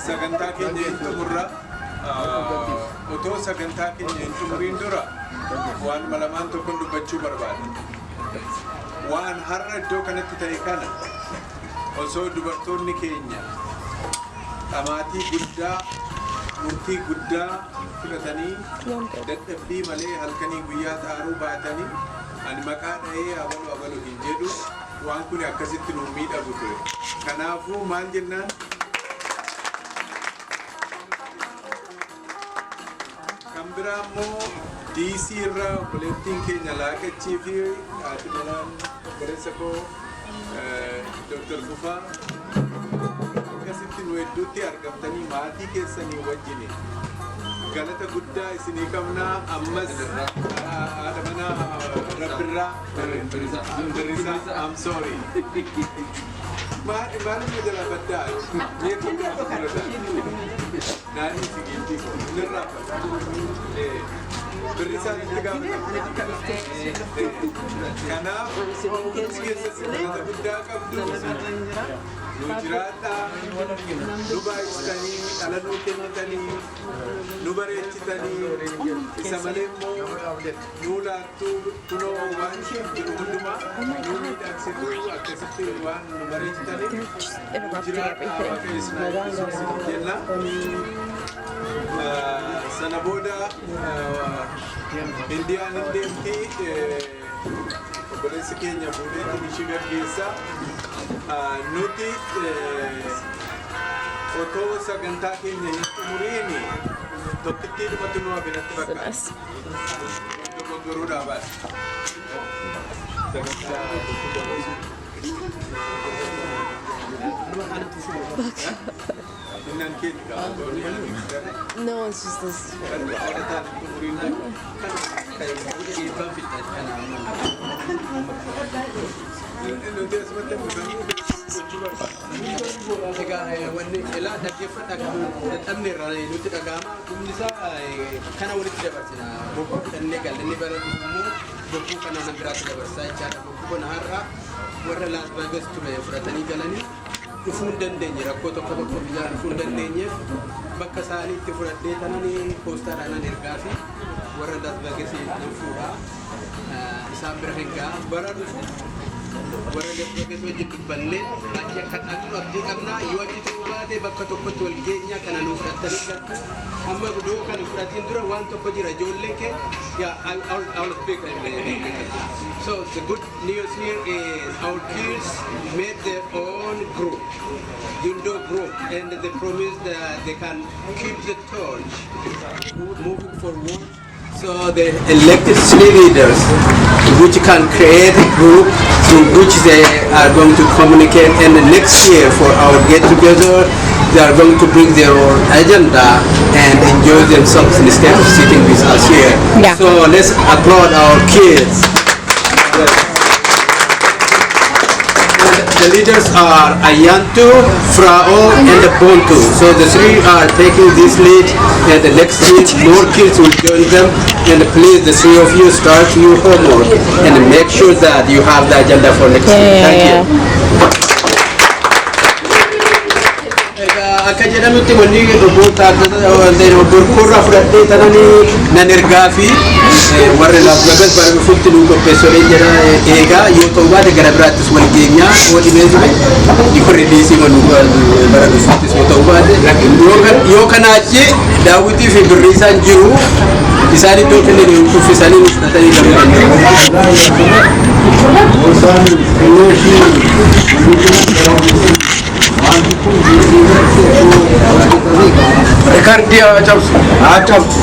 sagantaa keenya itti murra otoo sagantaa keenya itti muriin dura waan malamaan tokko dubbachuu barbaada. Waan har'a iddoo kanatti ta'e kana osoo dubartoonni keenya dhamaatii guddaa murtii guddaa fudhatanii dadhabbii malee halkanii guyyaa taaruu baatanii ani maqaa dha'ee abalu hin jedhu waan kun akkasitti nu miidhagu ture. Kanaafuu maal jennaan kan biraa immoo DC irraa obboleettiin keenya laaqachii fi haati manaan obboleessa koo Dr. Fufaa akkasitti nu hedduutti argamtanii maatii keessanii wajjini galata guddaa isinii qabnaa. Ammas haadha manaa Rabbirraa I'm sorry maaluma jala baddaa naanii sigiiltii nirraa berrisaa itti gaafata. Kanaaf keessatti galata guddaa qabdu nu jiraadhaa nu baay'istanii dhala nuu kennitanii nu bareechitanii isa malee immoo nuu laattuu kunoo waan jiru hundumaa nu miidhagsitu akkasitti waan nu bareechitaniif nu jiraadhaa waaqayyoon jenna. Sana booda Indiyaan hin deemti obboleessi keenya fuudhee ishii gaggeessa. Nuti otoo sagantaa keenya hin xumuriini tokkittii dhumatu nu abinatti fakkaata. Dogoggoruudhaa baadha. No, it's just this. Ifun dandeenye rakkoo tokko biyyaa ifun dandeenyeef bakka isaaniitti fudhadhee tananii poostaadhaan ergaa fi warra Las Vegasii fuudhaa isaan bira hingaa bara dhufu warra Las Vegas wajjin dubballee achi akka dhaqnu abdii qabnaa yoo achi ta'uu baate bakka tokkotti wal geenyaa kana nuuf fudhattanii galtu amma iddoo kana fudhatiin dura waan tokko jira ijoolleen kee I'll speak so the good news here is our kids made their own group, Yundo group, and they promised that they can keep the torch moving forward. So they elected 3 leaders which can create a group through which they are going to communicate, and next year for our get-together they are going to bring their own agenda and enjoy themselves instead of sitting with us here. Yeah. So let's applaud our kids. The leaders are Ayantu, Frao, and Bontu. So the 3 are taking this lead, and the next week more kids will join them. And please, the 3 of you start your homework and make sure that you have the agenda for next week. Thank you. Akka jedhamutti wanni roboota burkurra fudhadhee tananii nan ergaa fi warra Las Vegas bara dhufuutti nu qopheessolee jedha eegaa yoo ta'u baate gara biraattis wal geenyaa oodhimee ture dhiqorri dhiisii manu bara dhufuuttis yoo ta'u baate yoo kanaa achi daawwitii fi birrii isaan jiru isaan iddoo kennanii kuffisanii nu fudhatanii galuu danda'u. Ricardia jobs. Jobs.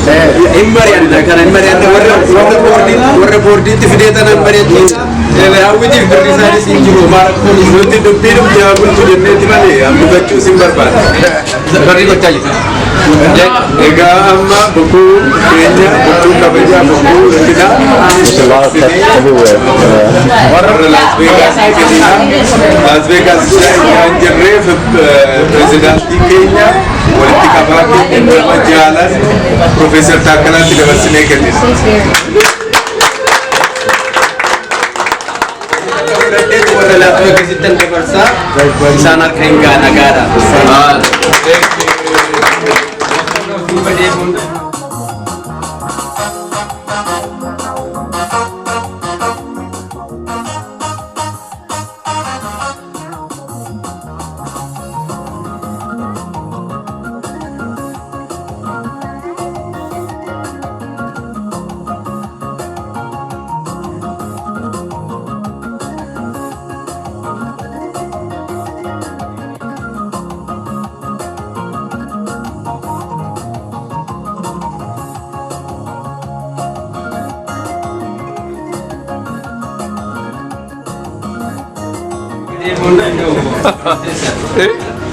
Immarian. Kan immarian warra boarding ti fideta na immarian. Hawiti berrisani sinjuru mara polis nanti dubbirum jawabun tu jenneti male ambu baccu simbarban. Bari ko chaji. Ega amma buku kenya buku kabeja buku kita. Warra Las Vegas kita. Las Vegas anjere president di Kenya. Politika bagi nama jalan Profesor Takalan tidak bersine ketis. fudhadhee warra lafa keessatti dabarsaa isaan harka hin gaana gaadha.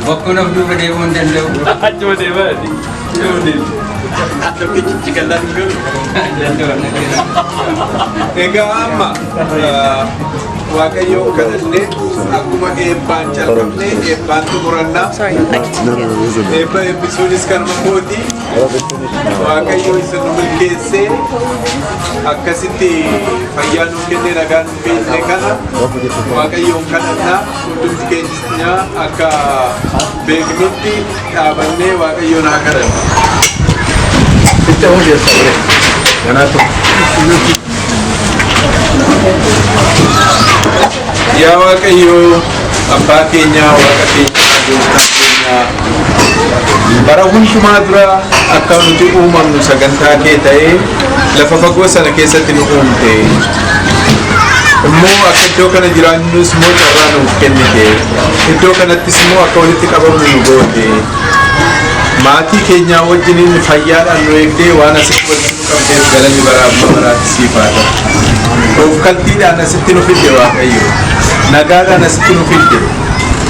Bakuna dulu dia pun dendam. Cuma debat. Tokkichi gallaan jiru. Egaa amma Waaqayyo kadhannee akkuma eebbaan jalqabnee eebbaan xumurannaa. Eebba eebbisuunis kanuma kooti. Waaqayyo isa nu milkeessee akkasitti fayyaa nuuf kennee nagaa nuuf kennee kana Waaqayyoon kadhannaa hundumti keenya akka beeknutti dhaabannee Waaqayyoon haa kadhannu. Kita mau dia sabar. Jangan tu. Yaa Waaqayyo abbaa keenya waaqa keenya gooftaa keenya bara hundumaa dura akka nuti uumamnu sagantaa kee ta'ee lafa fagoo sana keessatti nu uumte immoo akka iddoo kana jiraannus immoo carraa nuuf kennite iddoo kanattis immoo akka walitti qabamnu nu goote maatii keenyaa wajjiniin fayyaadhaan nu eegdee waan asitti walitti nu qabdeef galanni baraaf baraatti siif haa ta'u. Of kaltiidhaan asitti nu fidde Waaqayyo nagaadhaan asitti nu fidde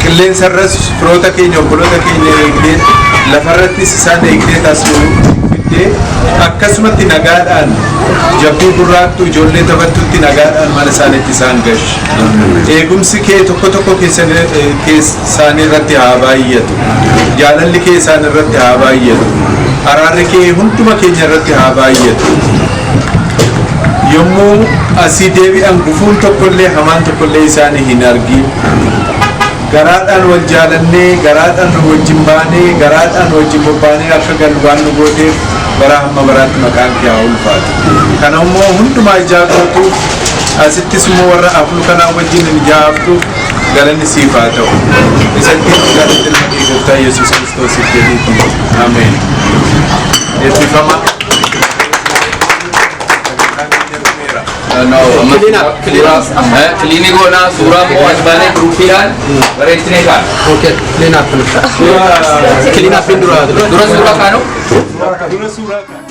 qilleensarras firoota keenya obboloota keenya eegdee lafarrattis isaan eegdee taasisuu fidde akkasumatti nagaadhaan jabbii gurraattu ijoollee taphattutti nagaadhaan mana isaaniitti isaan gashi eegumsi kee tokko tokko keessaan irratti haa baay'atu jaalalli kee isaan irratti haa baay'atu araarri kee hunduma keenya irratti haa baay'atu. Yommuu asii deebi'an gufuun tokkollee hamaan tokkollee isaanii hin argin garaadhaan wal jaalannee garaadhaan wajjin baanee garaadhaan wajjin bobbaanee akka galu waan nu gooteef bara hamma baraatti maqaan kee haa ulfaatu. Kana immoo hundumaa ijaarratuuf asittis immoo warra afur kanaa wajjin hin ijaartuuf galanni siif haa ta'u. Isatti galanni ilma Gooftaa Yesuus Kiristoosiif jedhiitu. Ameen. Eebbifama. No, klinik gona surah mau asbane grupian berencana kan. Okay, clean up. Clean up dulu. Dura surah kanu. Dura surah kan.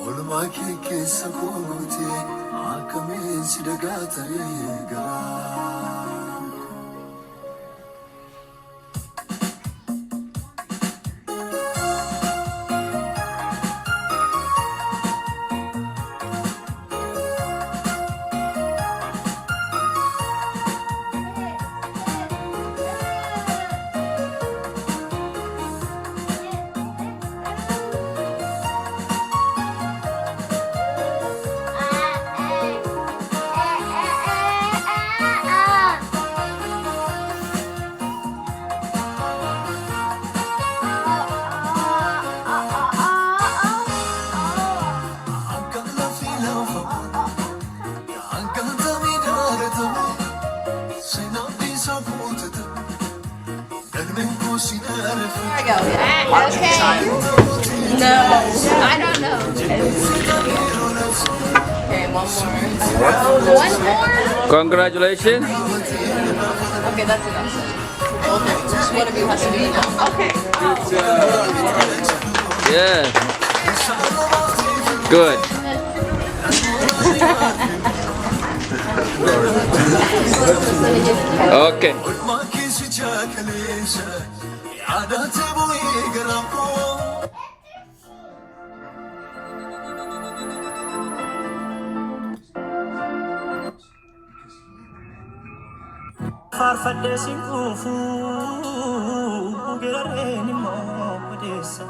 Olma ke sakote akame sidaga tarega Okay. No, I don't know. Okay, one more. One more? Congratulations. Okay, that's enough. Okay, just one of you has to do it. Okay. Yeah. Good. Okay. faarfadhee sin dhufu gerareen immoo odeessa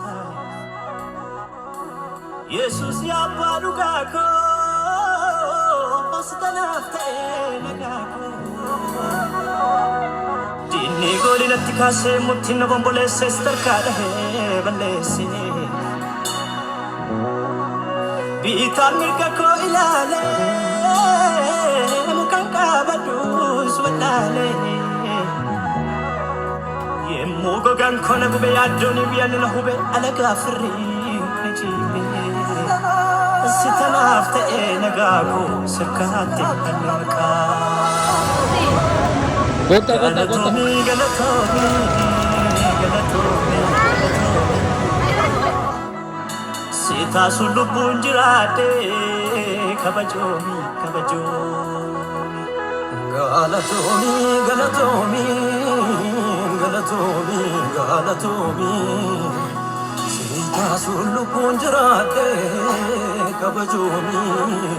Yesus yabbaa dhugaa koo sitanaaf ta'ee nagaa koo diinni goolinatti kaasee murtiin na bomboleesse sitarkaa dhahee balleesse biitaan mirga koo ilaalee mukaan qabadhuus wallaalee yemmuu gogaan koo na gube yaaddoon biyyan na hube alagaa firrii na jiibee sitanaaf ta'ee nagaa koo sirkaatti annaakaa galatoomii Sitaasu lubbuun jiraate kabajoomii Sitaasu lubbuun jiraate kabajoomii